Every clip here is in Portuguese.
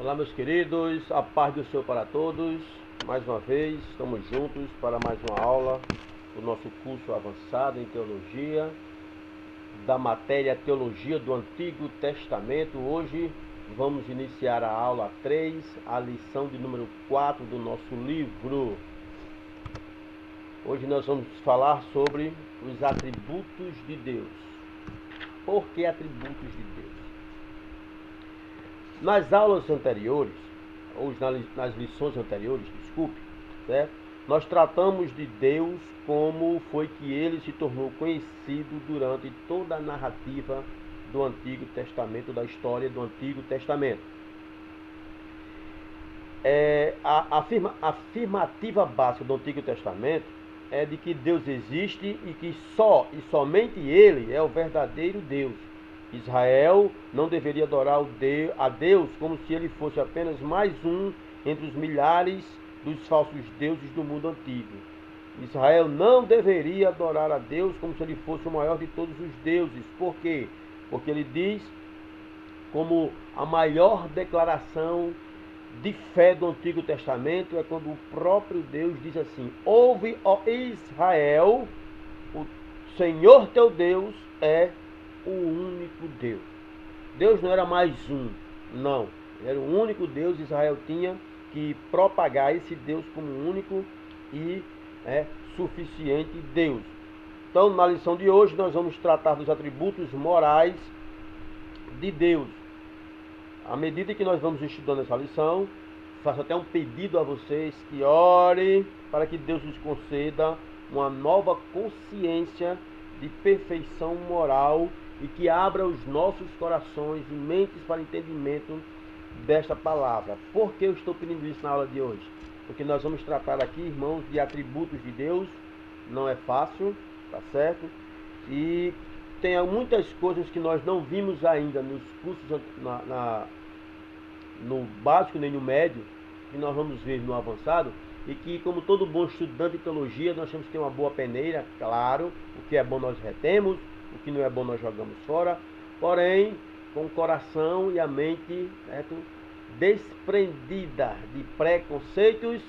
Olá, meus queridos, a paz do Senhor para todos. Mais uma vez, estamos juntos para mais uma aula do nosso curso avançado em teologia, da matéria Teologia do Antigo Testamento. Hoje vamos iniciar a aula 3, a lição de número 4 do nosso livro. Hoje nós vamos falar sobre os atributos de Deus. Por que atributos de Deus? Nas aulas anteriores, ou nas lições anteriores, desculpe, certo? Nós tratamos de Deus como foi que ele se tornou conhecido durante toda a narrativa do Antigo Testamento, da história do Antigo Testamento. A afirmativa básica do Antigo Testamento é de que Deus existe e que só e somente ele é o verdadeiro Deus. Israel não deveria adorar a Deus como se ele fosse apenas mais um entre os milhares dos falsos deuses do mundo antigo. Israel não deveria adorar a Deus como se ele fosse o maior de todos os deuses. Por quê? Porque ele diz, como a maior declaração de fé do Antigo Testamento, é quando o próprio Deus diz assim: ouve, ó Israel, o Senhor teu Deus é o único Deus. Deus não era mais um, não. Ele era o único Deus. Israel tinha que propagar esse Deus como único e suficiente Deus. Então, na lição de hoje, nós vamos tratar dos atributos morais de Deus. À medida que nós vamos estudando essa lição, faço até um pedido a vocês que orem para que Deus nos conceda uma nova consciência de perfeição moral e que abra os nossos corações e mentes para entendimento desta palavra. Por que eu estou pedindo isso na aula de hoje? Porque nós vamos tratar aqui, irmãos, de atributos de Deus. Não é fácil, tá certo? E tem muitas coisas que nós não vimos ainda nos cursos no básico nem no médio, que nós vamos ver no avançado, e que, como todo bom estudante de teologia, nós temos que ter uma boa peneira, claro. O que é bom nós retemos, o que não é bom nós jogamos fora, porém com o coração e a mente, certo, desprendida de preconceitos,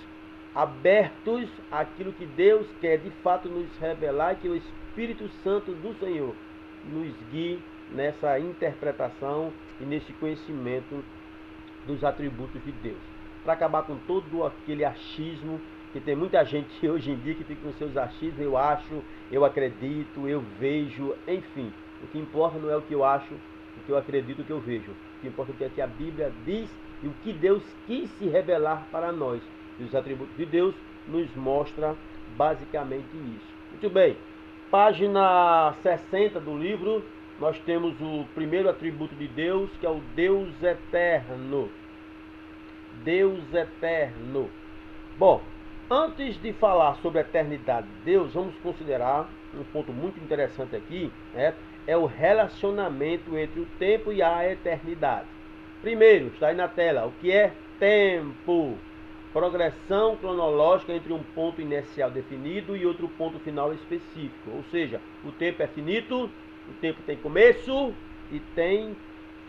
abertos àquilo que Deus quer de fato nos revelar, que o Espírito Santo do Senhor nos guie nessa interpretação e nesse conhecimento dos atributos de Deus, para acabar com todo aquele achismo, que tem muita gente hoje em dia que fica com seus achismos: eu acho, eu acredito, eu vejo, enfim. O que importa não é o que eu acho, o que eu acredito, o que eu vejo. O que importa é o que a Bíblia diz e o que Deus quis se revelar para nós. E os atributos de Deus nos mostra basicamente isso. Muito bem, página 60 do livro, nós temos o primeiro atributo de Deus, que é o Deus eterno. Deus eterno. Bom, antes de falar sobre a eternidade de Deus, vamos considerar um ponto muito interessante aqui, é o relacionamento entre o tempo e a eternidade. Primeiro, está aí na tela, o que é tempo? Progressão cronológica entre um ponto inicial definido e outro ponto final específico. Ou seja, o tempo é finito, o tempo tem começo e tem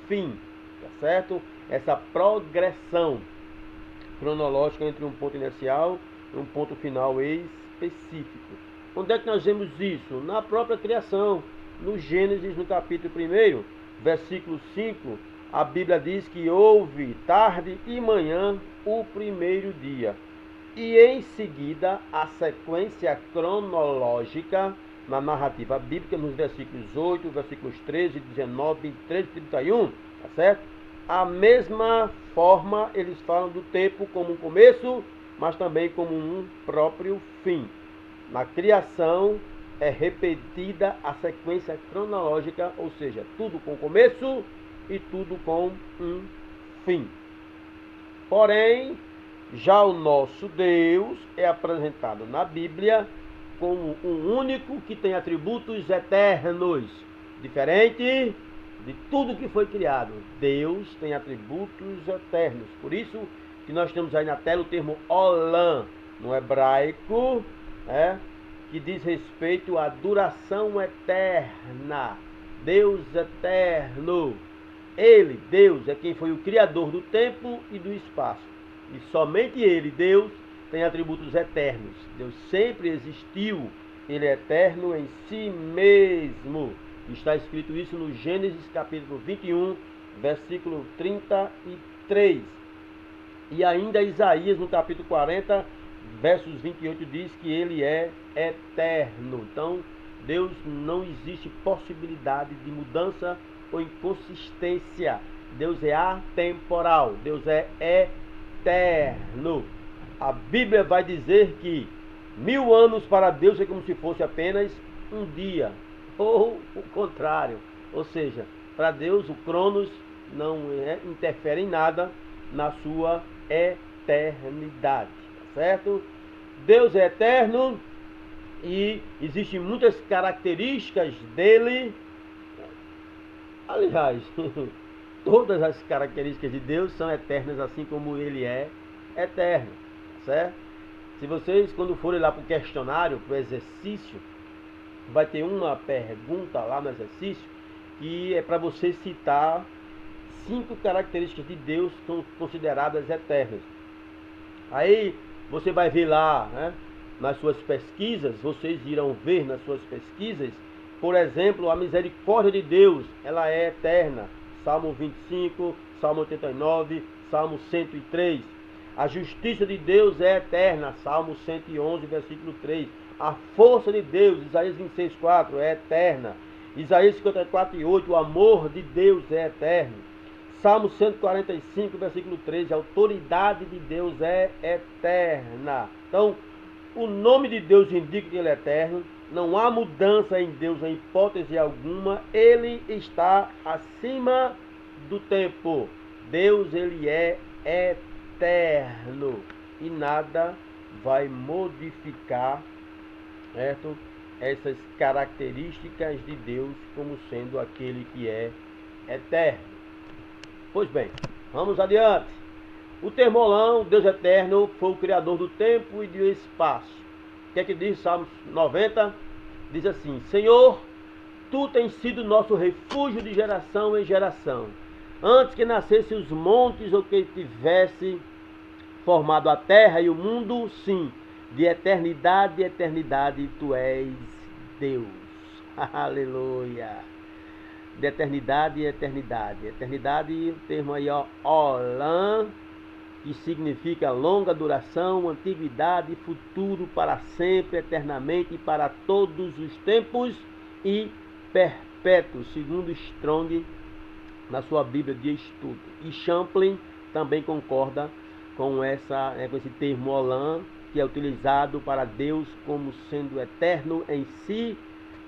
fim, tá certo? Essa progressão cronológica entre um ponto inicial e um ponto final específico. Onde é que nós vemos isso? Na própria criação. No Gênesis, no capítulo 1, versículo 5, a Bíblia diz que houve tarde e manhã o primeiro dia. E em seguida, a sequência cronológica na narrativa bíblica, nos versículos 8, versículos 13, 19, 23 e 31, tá certo? A mesma forma, eles falam do tempo como um começo, mas também como um próprio fim. Na criação é repetida a sequência cronológica, ou seja, tudo com começo e tudo com um fim. Porém, já o nosso Deus é apresentado na Bíblia como um único que tem atributos eternos, diferente de tudo que foi criado. Deus tem atributos eternos. Por isso que nós temos aí na tela o termo Olam, no hebraico, que diz respeito à duração eterna. Deus eterno. Ele, Deus, é quem foi o criador do tempo e do espaço. E somente Ele, Deus, tem atributos eternos. Deus sempre existiu. Ele é eterno em si mesmo. Está escrito isso no Gênesis capítulo 21, versículo 33. E ainda Isaías no capítulo 40, versos 28 diz que ele é eterno. Então, Deus não existe possibilidade de mudança ou inconsistência. Deus é atemporal. Deus é eterno. A Bíblia vai dizer que 1000 anos para Deus é como se fosse apenas um dia. Ou o contrário. Ou seja, para Deus o Cronos não interfere em nada na sua eternidade. Tá certo? Deus é eterno e existem muitas características dele. Aliás, todas as características de Deus são eternas, assim como ele é eterno, certo? Se vocês, quando forem lá para o questionário, para o exercício, vai ter uma pergunta lá no exercício que é para você citar 5 características de Deus que são consideradas eternas. Aí você vai ver lá, né, nas suas pesquisas, vocês irão ver nas suas pesquisas, por exemplo, a misericórdia de Deus, ela é eterna. Salmo 25, Salmo 89, Salmo 103. A justiça de Deus é eterna. Salmo 111, versículo 3. A força de Deus, Isaías 26, 4, é eterna. Isaías 54, 8, o amor de Deus é eterno. Salmo 145, versículo 13, a autoridade de Deus é eterna. Então, o nome de Deus indica que ele é eterno. Não há mudança em Deus em hipótese alguma. Ele está acima do tempo. Deus, ele é eterno. E nada vai modificar, certo, essas características de Deus como sendo aquele que é eterno. Pois bem, vamos adiante. O termolão, Deus eterno, foi o criador do tempo e do espaço. O que é que diz Salmos 90? Diz assim: Senhor, tu tens sido nosso refúgio de geração em geração. Antes que nascessem os montes ou que tivesse formado a terra e o mundo, sim, de eternidade em eternidade tu és Deus. Aleluia. De eternidade em eternidade. Eternidade, o termo aí, ó, Olam, que significa longa duração, antiguidade, futuro, para sempre, eternamente e para todos os tempos e perpétuo, segundo Strong na sua Bíblia de Estudo. E Champlin também concorda com esse termo Olam, que é utilizado para Deus como sendo eterno em si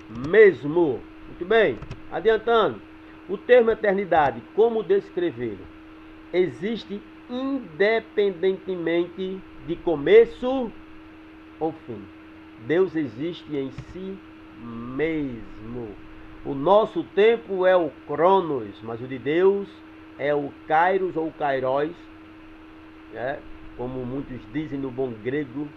mesmo. Muito bem, adiantando. O termo eternidade, como descrevê-lo? Existe independentemente de começo ou fim. Deus existe em si mesmo. O nosso tempo é o Cronos, mas o de Deus é o Kairos ou Kairos, como muitos dizem no bom grego.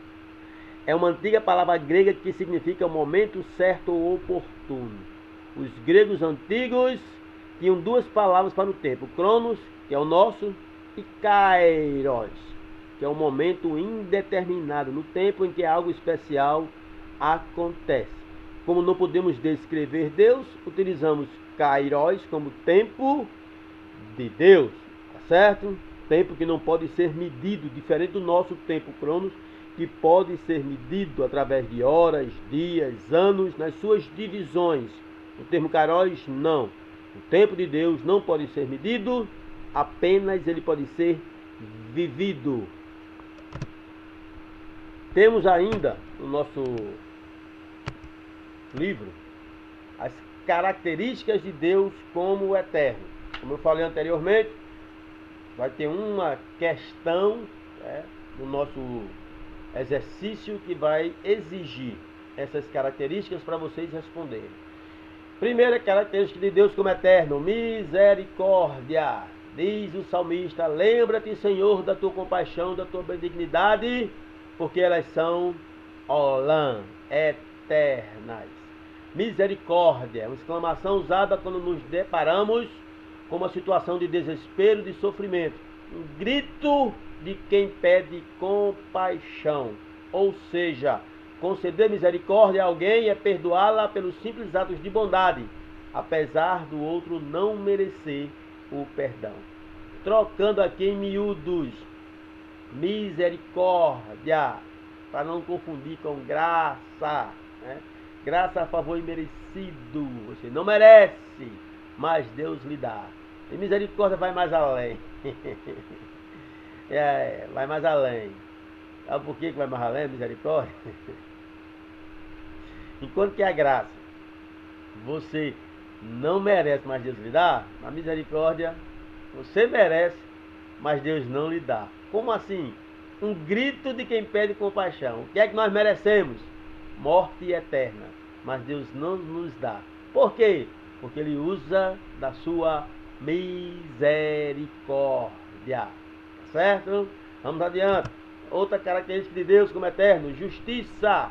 É uma antiga palavra grega que significa o momento certo ou oportuno. Os gregos antigos tinham 2 palavras para o tempo: Cronos, que é o nosso, e Kairos, que é um momento indeterminado, no tempo em que algo especial acontece. Como não podemos descrever Deus, utilizamos Kairos como tempo de Deus, tá certo? Tempo que não pode ser medido, diferente do nosso tempo Cronos, que pode ser medido através de horas, dias, anos, nas suas divisões. O termo Kairos, não. O tempo de Deus não pode ser medido, apenas ele pode ser vivido. Temos ainda no nosso livro as características de Deus como eterno. Como eu falei anteriormente, vai ter uma questão no nosso exercício que vai exigir essas características para vocês responderem. Primeira característica de Deus como eterno: misericórdia. Diz o salmista: lembra-te, Senhor, da tua compaixão, da tua benignidade, porque elas são Olam, eternas. Misericórdia, uma exclamação usada quando nos deparamos como uma situação de desespero, de sofrimento. Um grito de quem pede compaixão. Ou seja, conceder misericórdia a alguém é perdoá-la pelos simples atos de bondade, apesar do outro não merecer o perdão. Trocando aqui em miúdos, misericórdia, para não confundir com graça, né? Graça a favor imerecido, você não merece, mas Deus lhe dá. E misericórdia vai mais além. Vai mais além. Sabe por que vai mais além, misericórdia? Enquanto que a graça você não merece, mas Deus lhe dá, a misericórdia você merece, mas Deus não lhe dá. Como assim? Um grito de quem pede compaixão. O que é que nós merecemos? Morte eterna. Mas Deus não nos dá. Por quê? Porque Ele usa da sua misericórdia. Certo? Vamos adiante. Outra característica de Deus como eterno: justiça.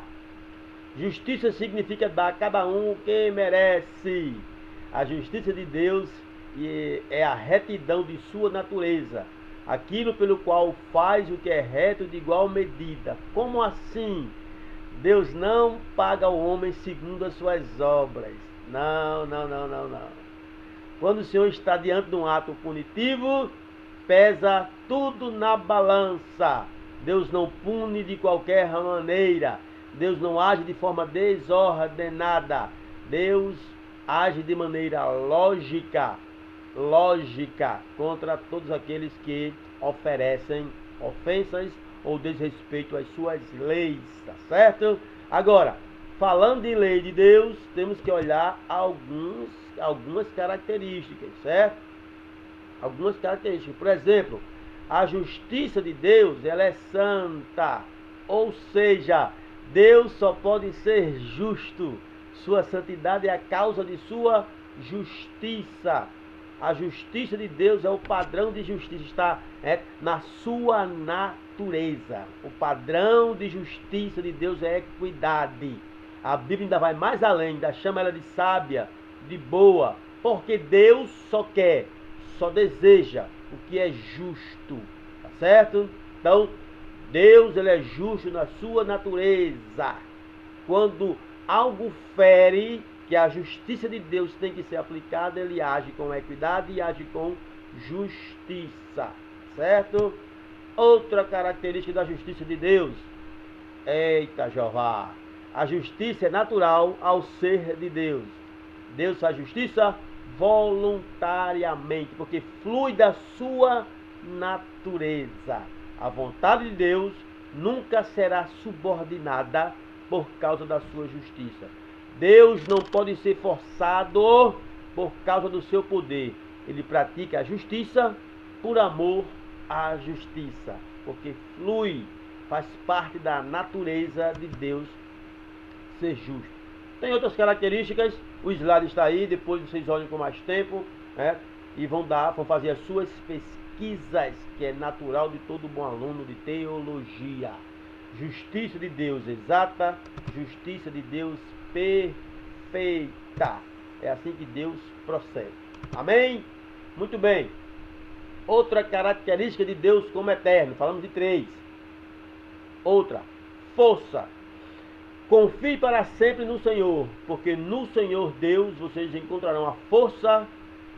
Justiça significa dar a cada um o que merece. A justiça de Deus é a retidão de sua natureza, aquilo pelo qual faz o que é reto de igual medida. Como assim? Deus não paga o homem segundo as suas obras. Não. Quando o Senhor está diante de um ato punitivo, pesa tudo na balança. Deus não pune de qualquer maneira. Deus não age de forma desordenada. Deus age de maneira lógica contra todos aqueles que oferecem ofensas ou desrespeito às suas leis, tá certo? Agora, falando de lei de Deus, temos que olhar algumas características, certo? Algumas características. Por exemplo, a justiça de Deus, ela é santa, ou seja, Deus só pode ser justo. Sua santidade é a causa de sua justiça. A justiça de Deus é o padrão de justiça, está na sua natureza. O padrão de justiça de Deus é equidade. A Bíblia ainda vai mais além, ainda chama ela de sábia, de boa, porque Deus só deseja o que é justo, tá certo? Então, Deus, ele é justo na sua natureza. Quando algo fere, que a justiça de Deus tem que ser aplicada, ele age com equidade e age com justiça, certo? Outra característica da justiça de Deus, eita Jeová, a justiça é natural ao ser de Deus. Deus faz justiça voluntariamente, porque flui da sua natureza. A vontade de Deus nunca será subordinada por causa da sua justiça. Deus não pode ser forçado por causa do seu poder. Ele pratica a justiça por amor à justiça, porque flui, faz parte da natureza de Deus ser justo. Tem outras características, o slide está aí, depois vocês olhem com mais tempo, né? E vão fazer as suas pesquisas, que é natural de todo bom aluno de teologia. Justiça de Deus exata, justiça de Deus perfeita. É assim que Deus procede. Amém? Muito bem. Outra característica de Deus como eterno, falamos de 3. Outra, força. Confie para sempre no Senhor, porque no Senhor Deus vocês encontrarão a força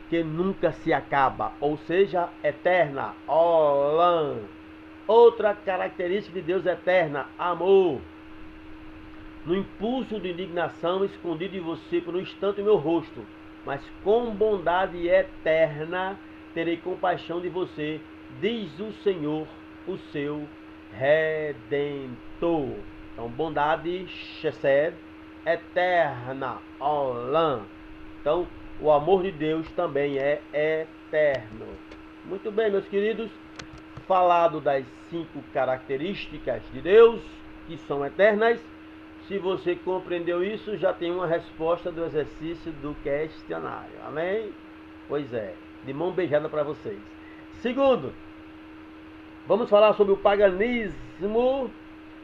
que nunca se acaba, ou seja, eterna. Olam. Outra característica de Deus eterna, amor. No impulso de indignação, escondi de você por um instante o meu rosto, mas com bondade eterna terei compaixão de você, diz o Senhor, o seu Redentor. Então, bondade, chesed, eterna, olam. Então, o amor de Deus também é eterno. Muito bem, meus queridos, falado das 5 características de Deus, que são eternas. Se você compreendeu isso, já tem uma resposta do exercício do questionário. Amém? Pois é, de mão beijada para vocês. Segundo, vamos falar sobre o paganismo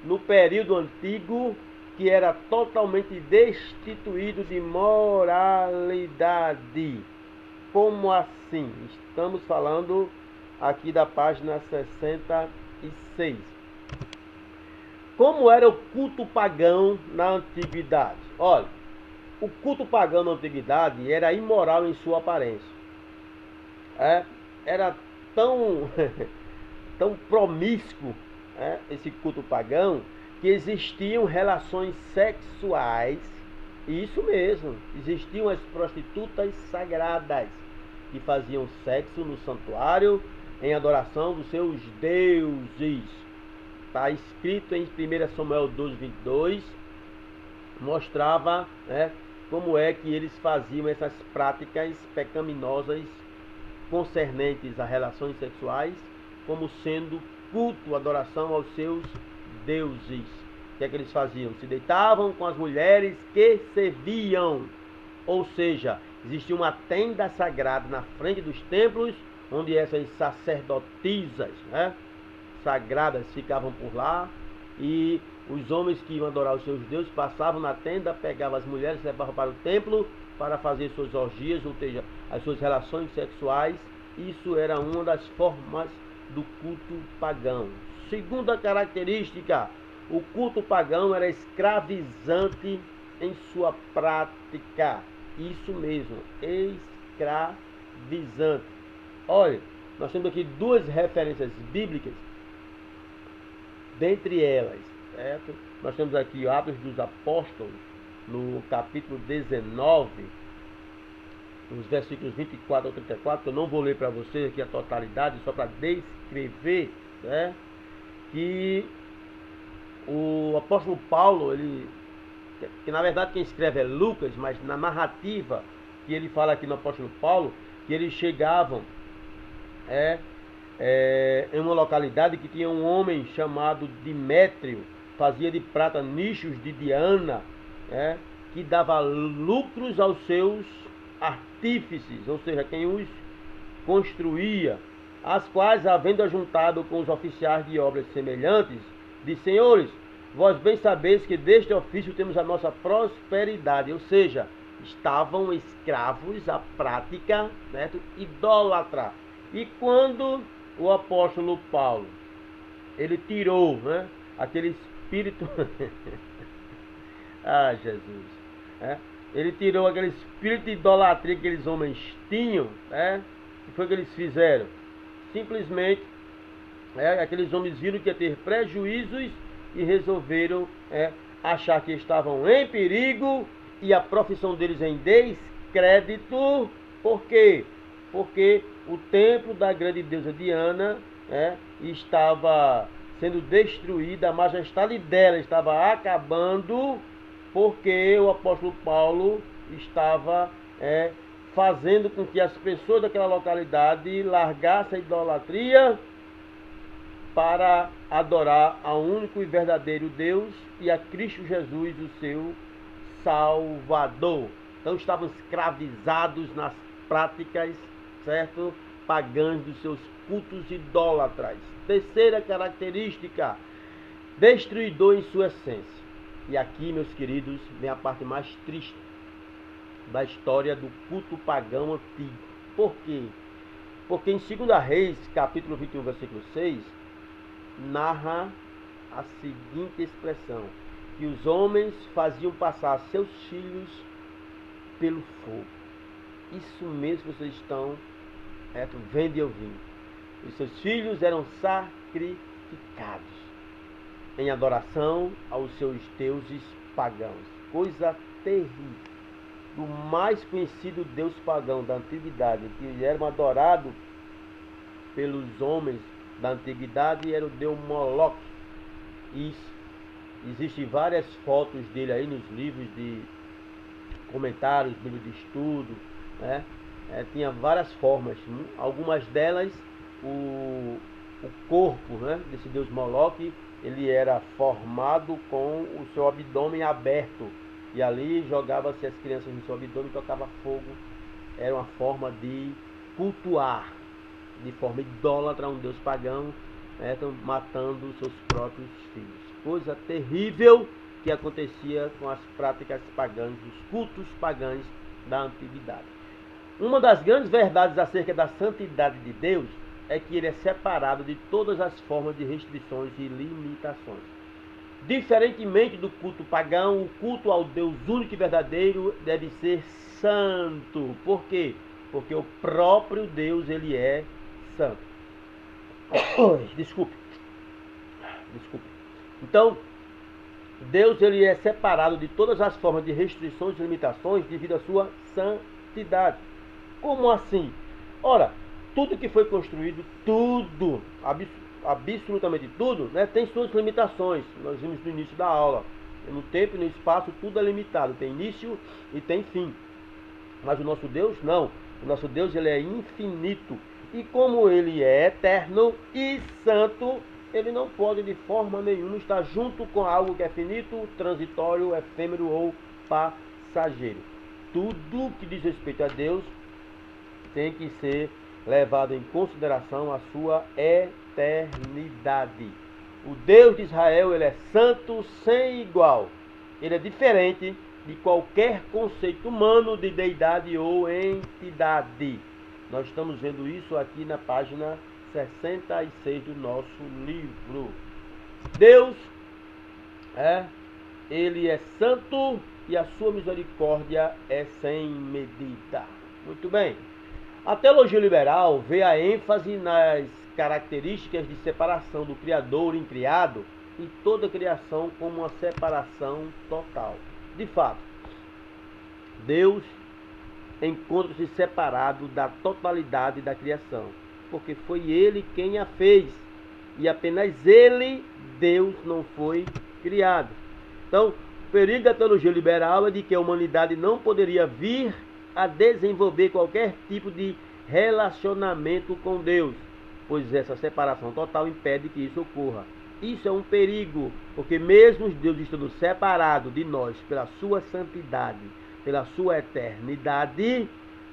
no período antigo, que era totalmente destituído de moralidade. como assim? Estamos falando aqui da página 66. Como era o culto pagão na antiguidade? Olha, o culto pagão na antiguidade era imoral em sua aparência. Era tão, tão promíscuo, esse culto pagão, que existiam relações sexuais. Isso mesmo, existiam as prostitutas sagradas que faziam sexo no santuário em adoração dos seus deuses. Está escrito em 1 Samuel 12:22, mostrava, como é que eles faziam essas práticas pecaminosas concernentes a relações sexuais, como sendo culto, adoração aos seus deuses. O que é que eles faziam? Se deitavam com as mulheres que serviam. Ou seja, existia uma tenda sagrada na frente dos templos, onde essas sacerdotisas, sagradas ficavam por lá, e os homens que iam adorar os seus deuses passavam na tenda, pegavam as mulheres, levavam para o templo para fazer suas orgias, ou seja, as suas relações sexuais. Isso era uma das formas do culto pagão. Segunda característica, o culto pagão era escravizante em sua prática. Isso mesmo, escravizante. Olha, nós temos aqui duas referências bíblicas, dentre elas, certo? Nós temos aqui Atos dos Apóstolos, no capítulo 19, nos versículos 24 ao 34, que eu não vou ler para vocês aqui a totalidade, só para descrever, que o apóstolo Paulo, que na verdade quem escreve é Lucas, mas na narrativa que ele fala aqui no apóstolo Paulo, que eles chegavam em uma localidade que tinha um homem chamado Demétrio, fazia de prata nichos de Diana, que dava lucros aos seus artífices, ou seja, quem os construía, as quais, havendo ajuntado com os oficiais de obras semelhantes, disse: senhores, vós bem sabeis que deste ofício temos a nossa prosperidade. Ou seja, estavam escravos à prática, certo, idólatra. E quando o apóstolo Paulo, ele tirou, aquele espírito ah, Jesus, ele tirou aquele espírito de idolatria que aqueles homens tinham, o que foi que eles fizeram? Simplesmente, aqueles homens viram que ia ter prejuízos e resolveram achar que estavam em perigo e a profissão deles em descrédito. Por quê? Porque o templo da grande deusa Diana estava sendo destruído, a majestade dela estava acabando, porque o apóstolo Paulo estava fazendo com que as pessoas daquela localidade largassem a idolatria para adorar ao único e verdadeiro Deus e a Cristo Jesus, o seu Salvador. Então estavam escravizados nas práticas, certo, pagãs dos seus cultos idólatras. Terceira característica, destruidor em sua essência. E aqui, meus queridos, vem a parte mais triste da história do culto pagão antigo. Por quê? Porque em 2 Reis, capítulo 21, versículo 6, narra a seguinte expressão: que os homens faziam passar seus filhos pelo fogo. Isso mesmo que vocês estão vendo e ouvindo. Os seus filhos eram sacrificados em adoração aos seus deuses pagãos. Coisa terrível. O mais conhecido deus pagão da antiguidade, que era adorado pelos homens da antiguidade, era o deus Moloque. Isso. Existem várias fotos dele aí nos livros de comentários, livros de estudo, tinha várias formas. Algumas delas, o corpo desse deus Moloque, ele era formado com o seu abdômen aberto, e ali jogava-se as crianças no seu abdômen e tocava fogo. Era uma forma de cultuar, de forma idólatra, um deus pagão, matando seus próprios filhos. Coisa terrível que acontecia com as práticas pagãs, os cultos pagãos da antiguidade. Uma das grandes verdades acerca da santidade de Deus é que ele é separado de todas as formas de restrições e limitações. Diferentemente do culto pagão, o culto ao Deus único e verdadeiro deve ser santo. Por quê? Porque o próprio Deus, ele é santo. Desculpe. Então, Deus, ele é separado de todas as formas de restrições e limitações devido à sua santidade. Como assim? Ora, tudo que foi construído, tudo, absolutamente tudo, né, tem suas limitações. Nós vimos no início da aula. No tempo e no espaço tudo é limitado, tem início e tem fim. Mas o nosso Deus não. O nosso Deus, ele é infinito. E como ele é eterno e santo, ele não pode de forma nenhuma estar junto com algo que é finito, transitório, efêmero ou passageiro. Tudo que diz respeito a Deus tem que ser levado em consideração a sua eternidade. O Deus de Israel, ele é santo sem igual. Ele é diferente de qualquer conceito humano de deidade ou entidade. Nós estamos vendo isso aqui na página 66 do nosso livro. Deus ele é santo e a sua misericórdia é sem medida. Muito bem. A teologia liberal vê a ênfase nas características de separação do Criador em criado e toda a criação como uma separação total. De fato, Deus encontra-se separado da totalidade da criação, porque foi Ele quem a fez, e apenas Ele, Deus, não foi criado. Então, o perigo da teologia liberal é de que a humanidade não poderia vir a desenvolver qualquer tipo de relacionamento com Deus, pois essa separação total impede que isso ocorra. Isso é um perigo, porque mesmo Deus estando separado de nós pela sua santidade, pela sua eternidade,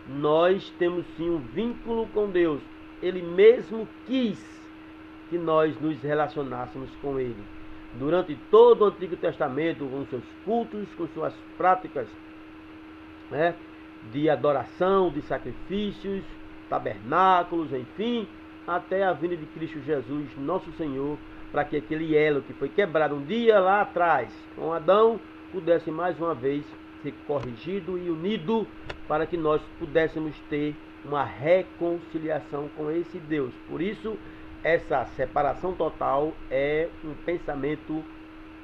nós temos sim um vínculo com Deus. Ele mesmo quis que nós nos relacionássemos com Ele. Durante todo o Antigo Testamento, com seus cultos, com suas práticas de adoração, de sacrifícios, tabernáculos, enfim, até a vinda de Cristo Jesus, nosso Senhor, para que aquele elo que foi quebrado um dia lá atrás com Adão, pudesse mais uma vez ser corrigido e unido, para que nós pudéssemos ter uma reconciliação com esse Deus. Por isso, essa separação total é um pensamento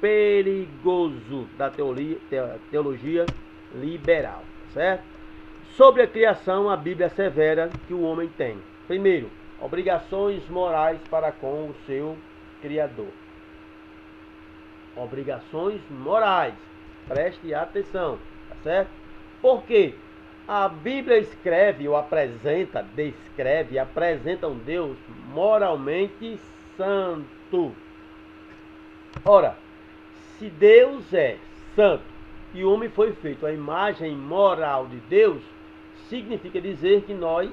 perigoso da teologia liberal, certo? Sobre a criação, a Bíblia assevera que o homem tem, primeiro, obrigações morais para com o seu Criador. Obrigações morais. Preste atenção, tá certo? Porque a Bíblia escreve ou apresenta, descreve, apresenta um Deus moralmente santo. Ora, se Deus é santo e o homem foi feito à imagem moral de Deus, significa dizer que nós,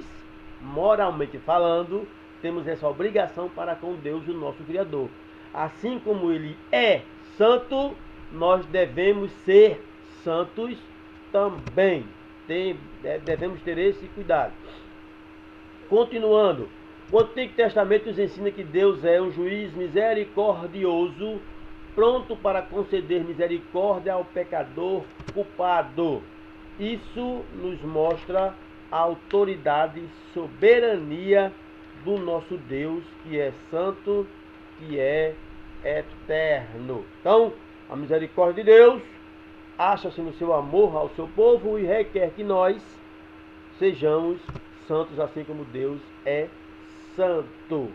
moralmente falando, temos essa obrigação para com Deus, o nosso Criador. Assim como Ele é santo, nós devemos ser santos também. Devemos ter esse cuidado. Continuando, o Antigo Testamento nos ensina que Deus é um juiz misericordioso, pronto para conceder misericórdia ao pecador culpado. Isso nos mostra a autoridade e soberania do nosso Deus, que é santo, que é eterno. Então, a misericórdia de Deus acha-se no seu amor ao seu povo e requer que nós sejamos santos, assim como Deus é santo.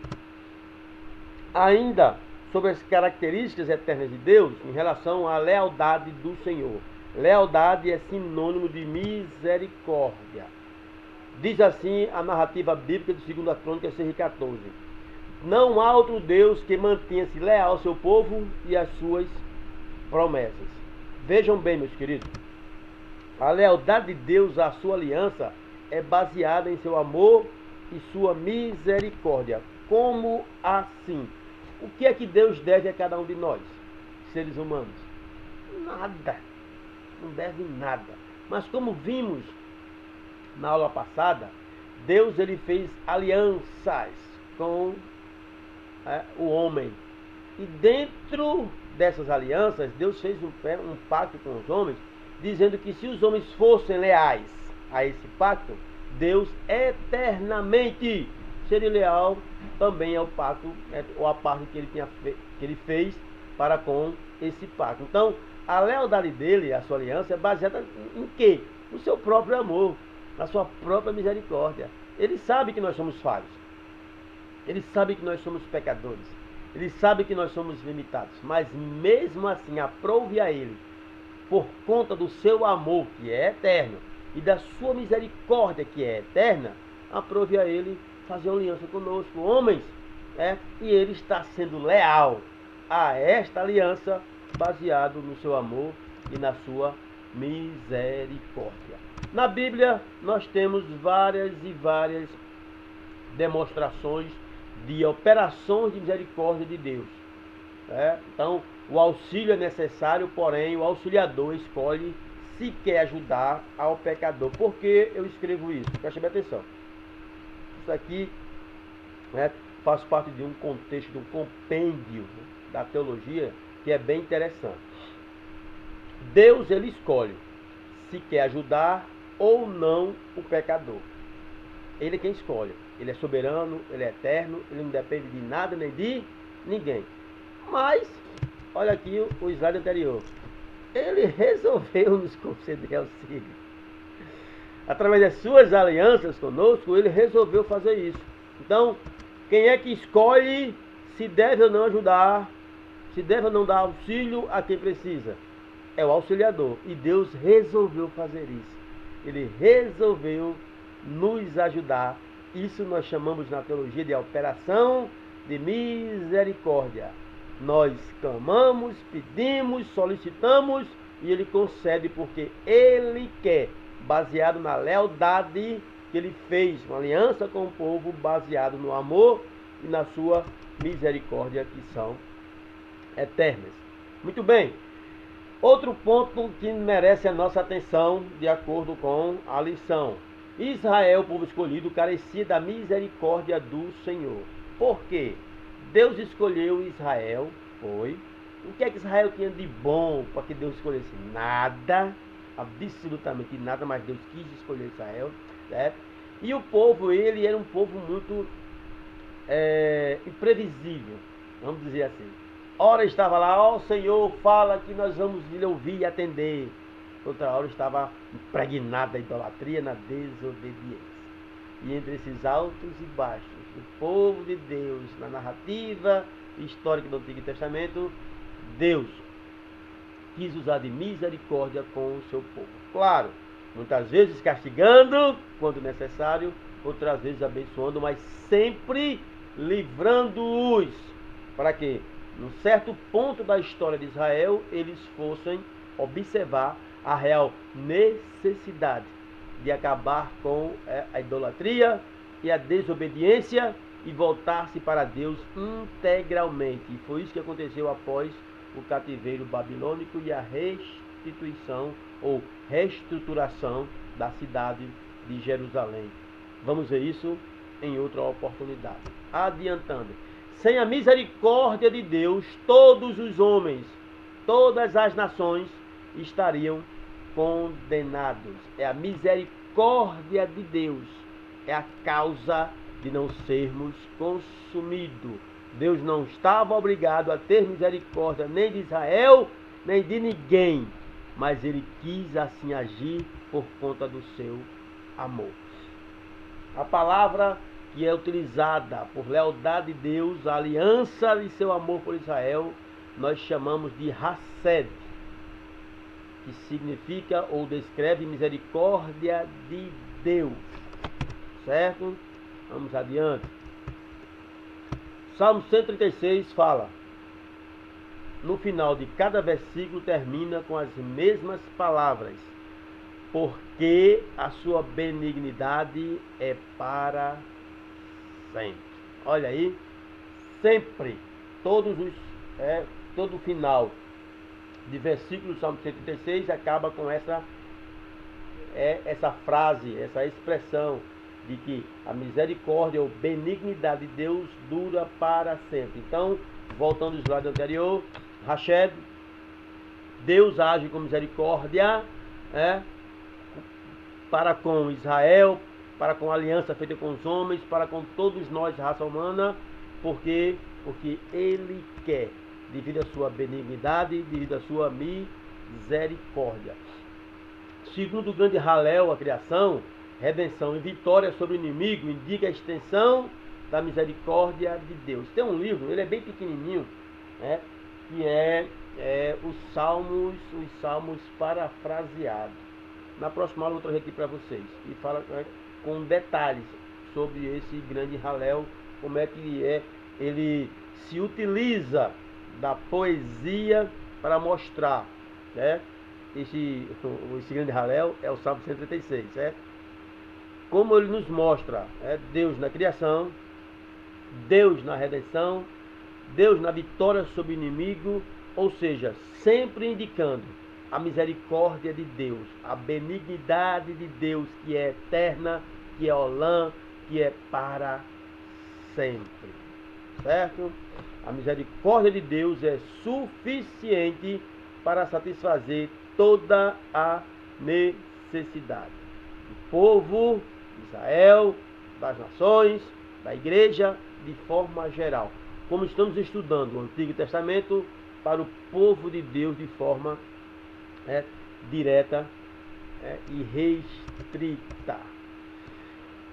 Ainda sobre as características eternas de Deus em relação à lealdade do Senhor. Lealdade é sinônimo de misericórdia. Diz assim a narrativa bíblica de 2 Crônicas 6:14. Não há outro Deus que mantenha-se leal ao seu povo e às suas promessas. Vejam bem, meus queridos, a lealdade de Deus à sua aliança é baseada em seu amor e sua misericórdia. Como assim? O que é que Deus deve a cada um de nós, seres humanos? Nada. Não deve nada. Mas como vimos na aula passada, Deus ele fez alianças com o homem. E dentro dessas alianças, Deus fez um pacto com os homens, dizendo que se os homens fossem leais a esse pacto, Deus eternamente seria leal também ao pacto, ou à parte que ele fez para com esse pacto. Então, a lealdade dele, a sua aliança, é baseada em quê? No seu próprio amor, na sua própria misericórdia. Ele sabe que nós somos falhos. Ele sabe que nós somos pecadores. Ele sabe que nós somos limitados. Mas mesmo assim, aprove a ele, por conta do seu amor, que é eterno, e da sua misericórdia, que é eterna, aprove a ele fazer uma aliança conosco, homens. E ele está sendo leal a esta aliança, baseado no seu amor e na sua misericórdia. Na Bíblia, nós temos várias e várias demonstrações de operações de misericórdia de Deus. Então, o auxílio é necessário, porém, o auxiliador escolhe se quer ajudar ao pecador. Por que eu escrevo isso? Preste bem atenção. Isso aqui faz parte de um contexto, de um compêndio da teologia, que é bem interessante. Deus, ele escolhe se quer ajudar ou não o pecador. Ele é quem escolhe. Ele é soberano, ele é eterno, ele não depende de nada nem de ninguém. Mas, olha aqui o slide anterior. Ele resolveu nos conceder auxílio. Através das suas alianças conosco, ele resolveu fazer isso. Então, quem é que escolhe se deve ou não ajudar, se deve ou não dar auxílio a quem precisa? É o auxiliador. E Deus resolveu fazer isso. Ele resolveu nos ajudar. Isso nós chamamos na teologia de operação de misericórdia. Nós clamamos, pedimos, solicitamos e ele concede porque ele quer, baseado na lealdade que ele fez, uma aliança com o povo baseado no amor e na sua misericórdia, que são eternas. Muito bem. Outro ponto que merece a nossa atenção, de acordo com a lição. Israel, o povo escolhido, carecia da misericórdia do Senhor. Por quê? Deus escolheu Israel, foi. O que é que Israel tinha de bom para que Deus escolhesse? Nada, absolutamente nada, mas Deus quis escolher Israel, certo? E o povo, ele era um povo muito imprevisível, vamos dizer assim. Ora estava lá, ó Senhor, fala que nós vamos lhe ouvir e atender. Outra hora estava impregnada da idolatria, na desobediência. E entre esses altos e baixos, o povo de Deus, na narrativa histórica do Antigo Testamento, Deus quis usar de misericórdia com o seu povo. Claro, muitas vezes castigando, quando necessário, outras vezes abençoando, mas sempre livrando-os, para que, num certo ponto da história de Israel, eles fossem observar a real necessidade de acabar com a idolatria e a desobediência e voltar-se para Deus integralmente. E foi isso que aconteceu após o cativeiro babilônico e a restituição ou reestruturação da cidade de Jerusalém. Vamos ver isso em outra oportunidade. Adiantando. Sem a misericórdia de Deus, todos os homens, todas as nações estariam condenados. É a misericórdia de Deus, é a causa de não sermos consumidos. Deus não estava obrigado a ter misericórdia nem de Israel, nem de ninguém, mas ele quis assim agir por conta do seu amor. A palavra que é utilizada por lealdade de Deus, a aliança de seu amor por Israel, nós chamamos de Hesed, que significa ou descreve misericórdia de Deus. Certo? Vamos adiante. Salmo 136 fala, no final de cada versículo termina com as mesmas palavras, porque a sua benignidade é para sempre. Olha aí, sempre, todo final de versículo do Salmo 136 acaba com é essa frase, essa expressão de que a misericórdia ou benignidade de Deus dura para sempre. Então, voltando ao slide anterior, Rached, Deus age com misericórdia, para com Israel, para com a aliança feita com os homens, para com todos nós, raça humana, porque Ele quer, devido à sua benignidade, devido à sua misericórdia. Segundo o grande Halel, a criação, redenção e vitória sobre o inimigo indica a extensão da misericórdia de Deus. Tem um livro, ele é bem pequenininho, que é os Salmos parafraseados. Na próxima aula eu vou trazer aqui para vocês e fala com detalhes sobre esse grande Halel, como é que ele se utiliza da poesia para mostrar, esse grande Halel é o Salmo 136, certo? Como ele nos mostra, Deus na criação, Deus na redenção, Deus na vitória sobre o inimigo, ou seja, sempre indicando a misericórdia de Deus, a benignidade de Deus, que é eterna, que é olã, que é para sempre, certo? A misericórdia de Deus é suficiente para satisfazer toda a necessidade do povo de Israel, das nações, da igreja, de forma geral. Como estamos estudando o Antigo Testamento para o povo de Deus de forma direta e restrita.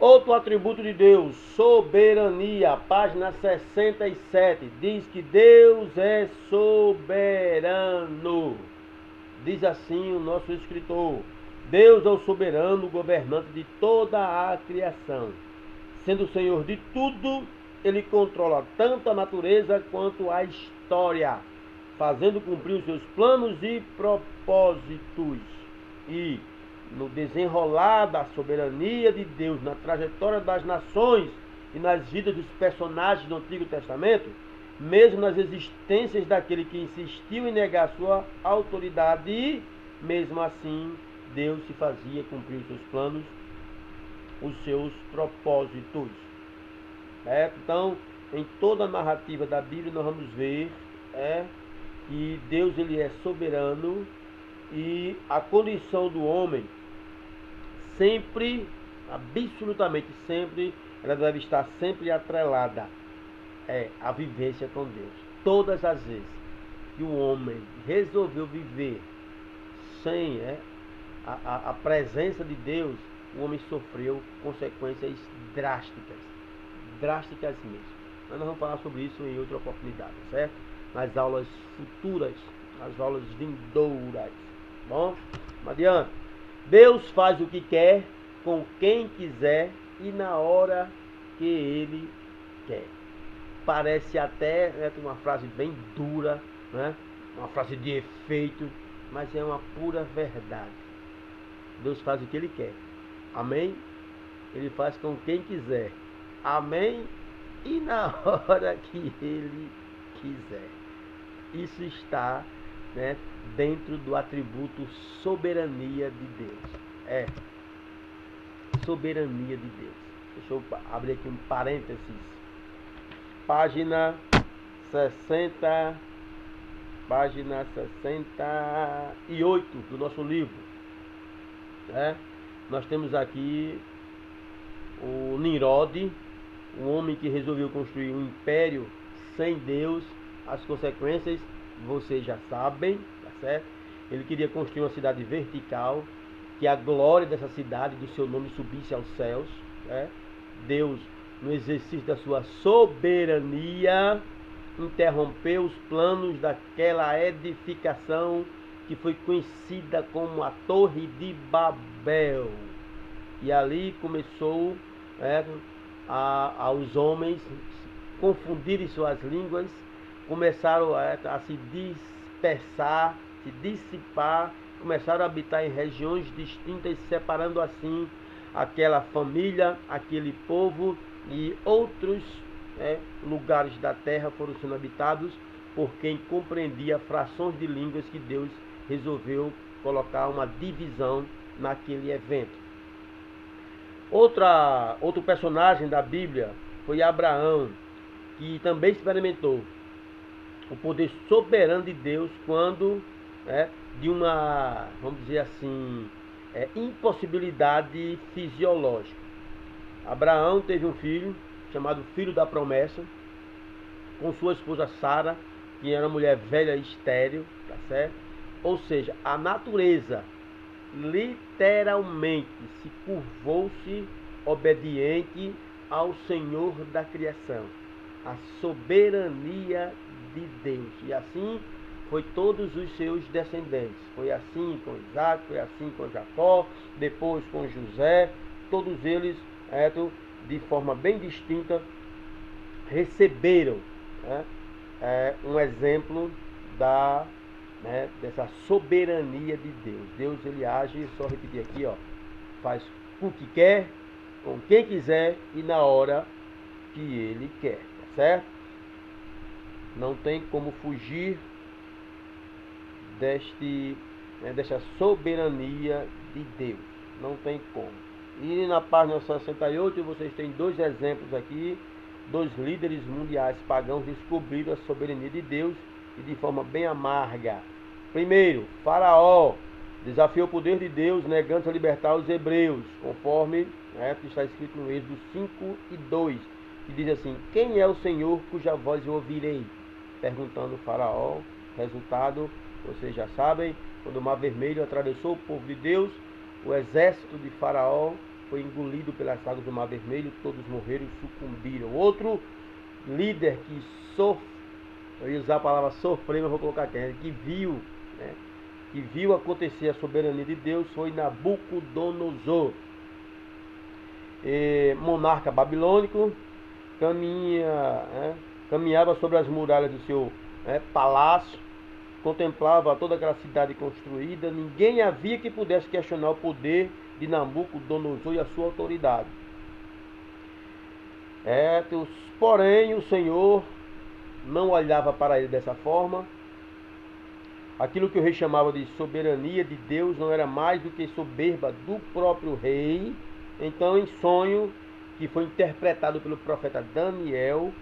Outro atributo de Deus, soberania, página 67, diz que Deus é soberano. Diz assim o nosso escritor: Deus é o soberano governante de toda a criação. Sendo o Senhor de tudo, Ele controla tanto a natureza quanto a história, fazendo cumprir os seus planos e propósitos. E no desenrolar da soberania de Deus na trajetória das nações e nas vidas dos personagens do Antigo Testamento, mesmo nas existências daquele que insistiu em negar sua autoridade, mesmo assim Deus se fazia cumprir os seus planos, os seus propósitos. Então, em toda a narrativa da Bíblia nós vamos ver que Deus ele é soberano e a condição do homem sempre, absolutamente sempre, ela deve estar sempre atrelada à vivência com Deus. Todas as vezes que o homem resolveu viver sem a presença de Deus, o homem sofreu consequências drásticas mesmo. Mas nós vamos falar sobre isso em outra oportunidade, certo? Nas aulas futuras, nas aulas vindouras. Bom, não adianta. Deus faz o que quer, com quem quiser e na hora que Ele quer. Parece até uma frase bem dura, uma frase de efeito, mas é uma pura verdade. Deus faz o que Ele quer. Amém? Ele faz com quem quiser. Amém? E na hora que Ele quiser. Isso está dentro do atributo soberania de Deus. Soberania de Deus. Deixa eu abrir aqui um parênteses. Página 68 do nosso livro. Nós temos aqui o Nimrod, um homem que resolveu construir um império sem Deus. As consequências vocês já sabem, tá certo? Ele queria construir uma cidade vertical, que a glória dessa cidade, do seu nome, subisse aos céus. Deus, no exercício da sua soberania, interrompeu os planos daquela edificação que foi conhecida como a Torre de Babel. E ali começou aos homens confundirem suas línguas, começaram a se dispersar, se dissipar, começaram a habitar em regiões distintas, separando assim aquela família, aquele povo, e outros lugares da terra foram sendo habitados por quem compreendia frações de línguas que Deus resolveu colocar uma divisão naquele evento. Outro personagem da Bíblia foi Abraão, que também experimentou o poder soberano de Deus quando, de uma, vamos dizer assim, impossibilidade fisiológica. Abraão teve um filho, chamado Filho da Promessa, com sua esposa Sara, que era uma mulher velha e estéril, tá certo? Ou seja, a natureza literalmente se curvou-se obediente ao Senhor da criação, a soberania de Deus. E assim foi todos os seus descendentes. Foi assim com Isaac, foi assim com Jacó, depois com José. Todos eles, de forma bem distinta, receberam um exemplo dessa soberania de Deus. Deus, ele age, só repetir aqui, faz o que quer, com quem quiser e na hora que ele quer, tá certo? Não tem como fugir desta soberania de Deus. Não tem como. E na página 68 vocês têm dois exemplos aqui. Dois líderes mundiais pagãos descobriram a soberania de Deus e de forma bem amarga. Primeiro, Faraó desafiou o poder de Deus, negando-se a libertar os hebreus, conforme está escrito no Êxodo 5:2, que diz assim: quem é o Senhor cuja voz eu ouvirei? Perguntando Faraó. Resultado, vocês já sabem, quando o Mar Vermelho atravessou o povo de Deus, o exército de Faraó foi engolido pelas águas do Mar Vermelho, todos morreram e sucumbiram. Outro líder que eu ia usar a palavra sofrer, mas vou colocar aqui, que viu acontecer a soberania de Deus, foi Nabucodonosor, monarca babilônico, caminhava sobre as muralhas do seu palácio, contemplava toda aquela cidade construída. Ninguém havia que pudesse questionar o poder de Nabucodonosor e a sua autoridade. Porém, o Senhor não olhava para ele dessa forma. Aquilo que o rei chamava de soberania de Deus não era mais do que soberba do próprio rei. Então, em sonho, que foi interpretado pelo profeta Daniel,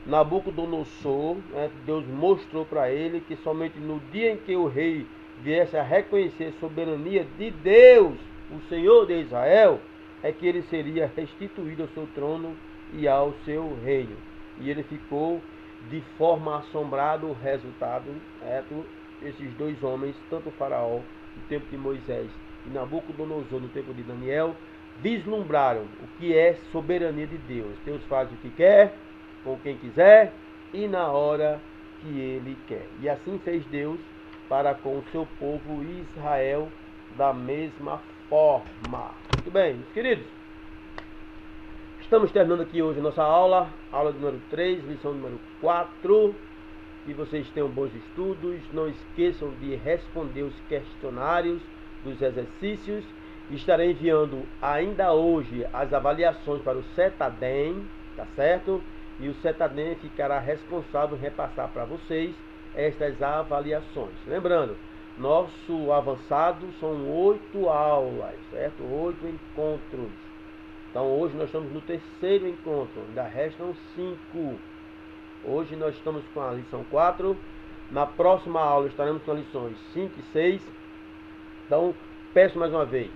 Nabucodonosor, Deus mostrou para ele que somente no dia em que o rei viesse a reconhecer a soberania de Deus, o Senhor de Israel, é que ele seria restituído ao seu trono e ao seu reino. E ele ficou de forma assombrada. O resultado, esses dois homens, tanto o Faraó no tempo de Moisés e Nabucodonosor no tempo de Daniel, vislumbraram o que é soberania de Deus. Deus faz o que quer, com quem quiser e na hora que ele quer. E assim fez Deus para com o seu povo Israel da mesma forma. Muito bem, meus queridos. Estamos terminando aqui hoje a nossa aula número 3, lição número 4. Que vocês tenham bons estudos. Não esqueçam de responder os questionários dos exercícios. Estarei enviando ainda hoje as avaliações para o CETADEM, tá certo? E o CETADEM ficará responsável em repassar para vocês estas avaliações. Lembrando, nosso avançado são 8 aulas, certo? 8 encontros. Então hoje nós estamos no 3º encontro, ainda restam 5. Hoje nós estamos com a lição 4. Na próxima aula estaremos com as lições 5 e 6. Então peço mais uma vez,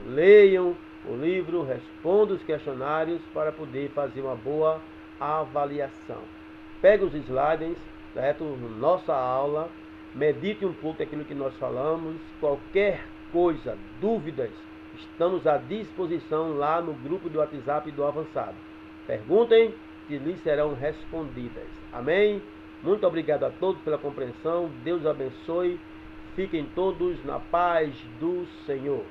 leiam o livro, respondam os questionários para poder fazer uma boa avaliação. Pegue os slides, certo? Nossa aula, medite um pouco daquilo que nós falamos. Qualquer coisa, dúvidas, estamos à disposição lá no grupo do WhatsApp do Avançado. Perguntem que lhes serão respondidas. Amém? Muito obrigado a todos pela compreensão. Deus abençoe. Fiquem todos na paz do Senhor.